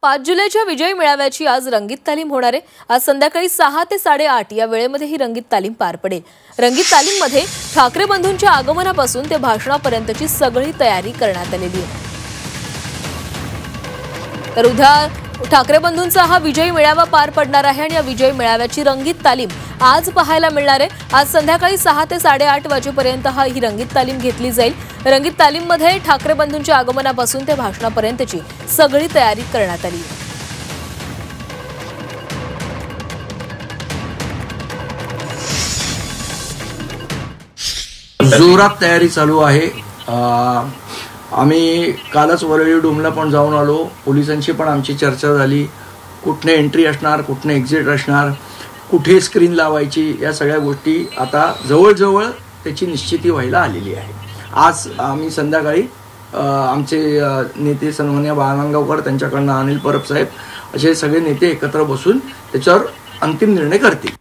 5 जुलैच्या विजयी मेळाव्याची आज रंगीत तालीम होणार आहे। आज संध्याकाळी 6 ते 8:30 या वेळेमध्ये ही रंगीत तालीम पार पडेल। रंगीत तालीममध्ये ठाकरे बंधूंच्या आगमनापासून ते भाषणापर्यंतची सगळी तयारी करण्यात आलेली आहे। तर उद्या ठाकरे बंधूंचा हा विजयी मेळावा पार पडणार आहे आणि या विजयी मेळाव्याची रंगीत तालीम आज पाहायला मिळणार आहे। आज संध्याकाळी 6 ते 8:30 वाजेपर्यंत ही रंगीत तालीम घेतली जाईल। रंगीत तालीममध्ये ठाकरे बंधूंच्या आगमनापासून ते भाषणापर्यंतची सगळी तयारी करण्यात आली आहे। जोरात तयारी चालू आहे। आम्ही कालच वरळी डोमला पण जाऊन आलो। पोलिसांची पण आमची चर्चा झाली। कुठने एंट्री असणार, कुठने एक्झिट असणार, कुठे स्क्रीन लावायची, या सगळ्या गोष्टी आता जवळजवळ त्याची निश्चिती व्हायला आलेली आहे। आज आम्ही संध्याकाळी आमचे नेते सन्माननीय बाळानंदगावकर, त्यांच्याकडनं अनिल परब साहेब असे सगळे नेते एकत्र बसून त्याच्यावर अंतिम निर्णय करतील।